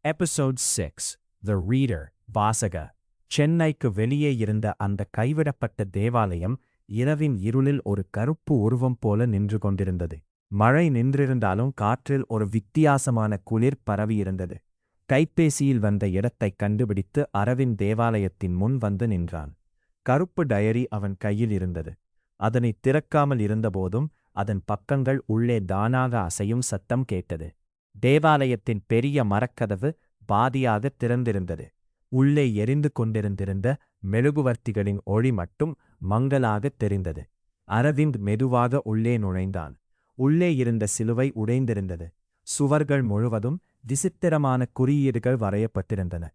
Episode 6 த reader வாசக. சென்னைக்கு வெளியே இருந்த அந்த கைவிடப்பட்ட தேவாலயம் இரவின் இருளில் ஒரு கருப்பு உருவம் போல நின்று கொண்டிருந்தது. மழை நின்றிருந்தாலும் காற்றில் ஒரு வித்தியாசமான குளிர் பரவியிருந்தது. கைபேசியில் வந்த இடத்தைக் கண்டுபிடித்து அரவிந்த் தேவாலயத்தின் முன் வந்து நின்றான். கருப்பு டயரி அவன் கையில் இருந்தது. அதனை திறக்காமல் இருந்தபோதும் அதன் பக்கங்கள் உள்ளே தானாக அசையும் சத்தம் கேட்டது. தேவாலயத்தின் பெரிய மரக்கதவு பாதியாக திறந்திருந்தது. உள்ளே எரிந்து கொண்டிருந்திருந்த மெழுகுவர்த்திகளின் ஒளி மட்டும் மங்கலாகத் தெரிந்தது. அரவிந்த் மெதுவாக உள்ளே நுழைந்தான். உள்ளே இருந்த சிலுவை உடைந்திருந்தது. சுவர்கள் முழுவதும் விசித்திரமான குறியீடுகள் வரையப்பட்டிருந்தன.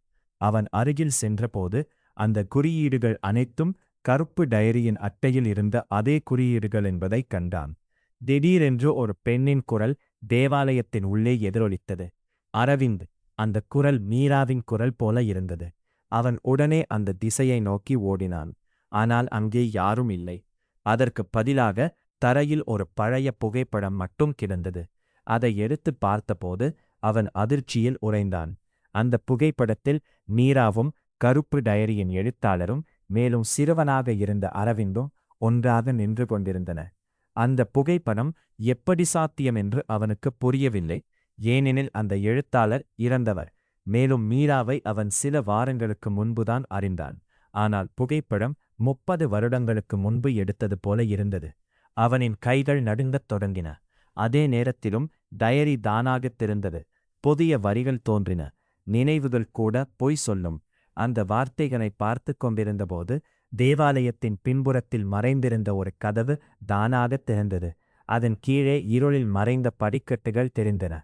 அவன் அருகில் சென்றபோது அந்த குறியீடுகள் அனைத்தும் கருப்பு டயரியின் அட்டையில் இருந்த அதே குறியீடுகள் என்பதைக் கண்டான். திடீரென்று ஒரு பெண்ணின் குரல் தேவாலயத்தின் உள்ளே எதிரொலித்தது. அரவிந்த், அந்த குரல் மீராவின் குரல் போல இருந்தது. அவன் உடனே அந்த திசையை நோக்கி ஓடினான். ஆனால் அங்கே யாரும் இல்லை. அதற்குப் பதிலாக தரையில் ஒரு பழைய புகைப்படம் மட்டும் கிடந்தது. அதை எடுத்து பார்த்தபோது அவன் அதிர்ச்சியில் உறைந்தான். அந்த புகைப்படத்தில் மீராவும் கருப்பு டயரியின் எழுத்தாளரும் மேலும் சிறுவனாக இருந்த அரவிந்தும் ஒன்றாக நின்று கொண்டிருந்தன. அந்த புகைப்படம் எப்படி சாத்தியம் என்று அவனுக்கு புரியவில்லை. ஏனெனில் அந்த எழுத்தாளர் இறந்தவர். மேலும் மீராவை அவன் சில வாரங்களுக்கு முன்புதான் அறிந்தான். ஆனால் புகைப்படம் 30 வருடங்களுக்கு முன்பு எடுத்தது போல இருந்தது. அவனின் கைகள் நடுங்கத் தொடங்கின. அதே நேரத்திலும் டயரி தானாகத் திறந்தது. புதிய வரிகள் தோன்றின. நினைவுகள் கூட பொய் சொல்லும். அந்த வார்த்தைகளை பார்த்து கொண்டிருந்தபோது தேவாலயத்தின் பின்புறத்தில் மறைந்திருந்த ஒரு கதவு தானாகத் திறந்தது. அதன் கீழே இருளில் மறைந்த படிக்கட்டுகள் தெரிந்தன.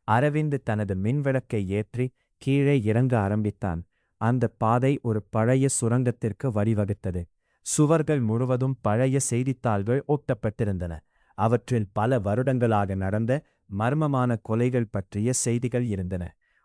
அரவிந்த் தனது மின்விளக்கை ஏற்றி கீழே இறங்க ஆரம்பித்தான். அந்த பாதை ஒரு பழைய சுரங்கத்திற்கு வழிவகுத்தது. சுவர்கள் முழுவதும் பழைய செய்தித்தாள்கள் ஒட்டப்பட்டிருந்தன. அவற்றில் பல வருடங்களாக நடந்த மர்மமான கொலைகள் பற்றிய செய்திகள் இருந்தன.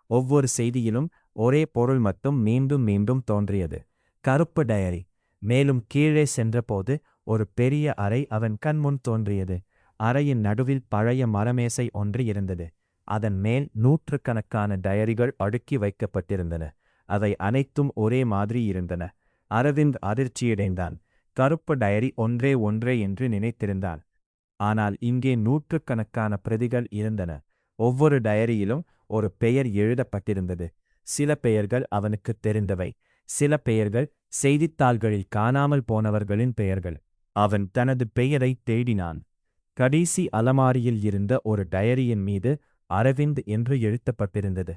ஒவ்வொரு செய்தியிலும் ஒரே பொருள் மட்டும் மீண்டும் மீண்டும் தோன்றியது: கருப்பு டயரி. மேலும் கீழே சென்றபோது ஒரு பெரிய அறை அவன் கண்முன் தோன்றியது. அறையின் நடுவில் பழைய மரமேசை ஒன்று இருந்தது. அதன் மேல் நூற்றுக்கணக்கான டயரிகள் அடுக்கி வைக்கப்பட்டிருந்தன. அவை அனைத்தும் ஒரே மாதிரி இருந்தன. அரவிந்த் அதிர்ச்சியடைந்தான். கருப்பு டயரி ஒன்றே என்று நினைத்திருந்தான். ஆனால் இங்கே நூற்றுக்கணக்கான பிரதிகள் இருந்தன. ஒவ்வொரு டயரியிலும் ஒரு பெயர் எழுதப்பட்டிருந்தது. சில பெயர்கள் அவனுக்கு தெரிந்தவை. சில பெயர்கள் செய்தித்தாள்களில் காணாமல் போனவர்களின் பெயர்கள். அவன் தனது பெயரை தேடினான். கடைசி அலமாரியில் இருந்த ஒரு டயரியின் மீது அரவிந்த் என்று எழுத்தப்பட்டிருந்தது.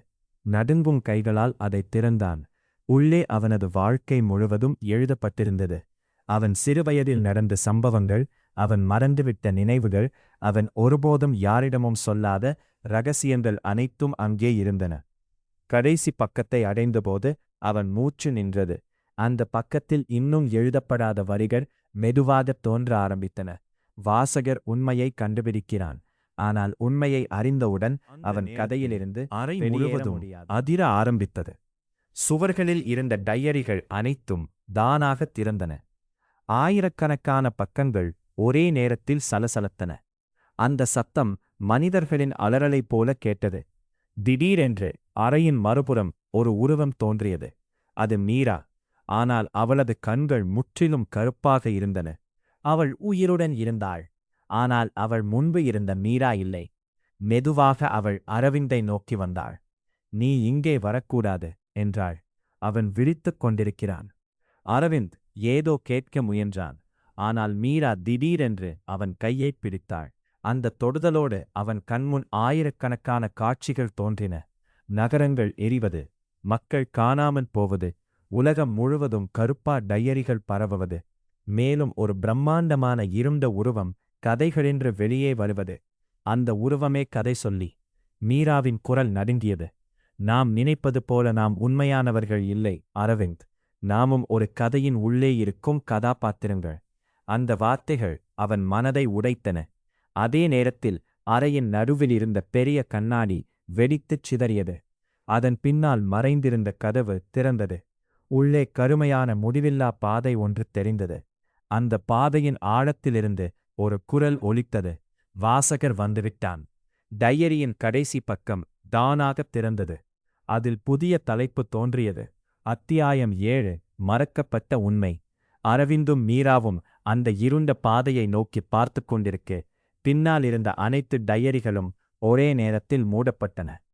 நடுங்கும் கைகளால் அதை திறந்தான். உள்ளே அவனது வாழ்க்கை முழுவதும் எழுதப்பட்டிருந்தது. அவன் சிறுவயதில் நடந்த சம்பவங்கள், அவன் மறந்துவிட்ட நினைவுகள், அவன் ஒருபோதும் யாரிடமும் சொல்லாத இரகசியங்கள் அனைத்தும் அங்கே இருந்தன. கடைசி பக்கத்தை அடைந்தபோது அவன் மூச்சு நின்றது. அந்த பக்கத்தில் இன்னும் எழுதப்படாத வரிகள் மெதுவாகத் தோன்ற ஆரம்பித்தன. வாசகர் உண்மையை கண்டுபிடிக்கிறான். ஆனால் உண்மையை அறிந்தவுடன் அவன் கதையிலிருந்து அறை முழுவதும் அதிர ஆரம்பித்தது. சுவர்களில் இருந்த டயரிகள் அனைத்தும் தானாகத் திறந்தன. ஆயிரக்கணக்கான பக்கங்கள் ஒரே நேரத்தில் சலசலத்தன. அந்த சத்தம் மனிதர்களின் அலறலைப் போல கேட்டது. திடீரென்று அறையின் மறுபுறம் ஒரு உருவம் தோன்றியது. அது மீரா. ஆனால் அவளது கண்கள் முற்றிலும் கருப்பாக இருந்தன. அவள் உயிருடன் இருந்தாள். ஆனால் அவள் முன்பு இருந்த மீரா இல்லை. மெதுவாக அவள் அரவிந்தை நோக்கி வந்தாள். "நீ இங்கே வரக்கூடாது" என்றாள். அவன் விழித்துக் கொண்டிருக்கிறான். அரவிந்த் ஏதோ கேட்க முயன்றான். ஆனால் மீரா திடீரென்று அவன் கையைப் பிடித்தாள். அந்த தொடுதலோடு அவன் கண்முன் ஆயிரக்கணக்கான காட்சிகள் தோன்றின. நகரங்கள் எரிவது, மக்கள் காணாமல் போவது, உலகம் முழுவதும் கருப்பா டயரிகள் பரவுவது, மேலும் ஒரு பிரம்மாண்டமான இருண்ட உருவம் கதைகளென்று வெளியே வருவது. அந்த உருவமே கதை சொல்லி. மீராவின் குரல் நடுங்கியது. "நாம் நினைப்பது போல நாம் உண்மையானவர்கள் இல்லை அரவிந்த். நாமும் ஒரு கதையின் உள்ளே இருக்கும் கதாபாத்திரங்கள்." அந்த வார்த்தைகள் அவன் மனதை உடைத்தன. அதே நேரத்தில் அறையின் நடுவில் இருந்த பெரிய கண்ணாடி வெடித்துச் சிதறியது. அதன் பின்னால் மறைந்திருந்த கதவு திறந்தது. உள்ளே கருமையான முடிவில்லா பாதை ஒன்று தெரிந்தது. அந்த பாதையின் ஆழத்திலிருந்து ஒரு குரல் ஒலித்தது: "வாசகர் வந்துவிட்டான்." டயரியின் கடைசி பக்கம் தானாகத் திறந்தது. அதில் புதிய தலைப்பு தோன்றியது. அத்தியாயம் 7. மறக்கப்பட்ட உண்மை. அரவிந்தும் மீராவும் அந்த இருண்ட பாதையை நோக்கி பார்த்துக் கொண்டிருக்க, பின்னால் இருந்த அனைத்து டயரிகளும் ஒரே நேரத்தில் மூடப்பட்டன.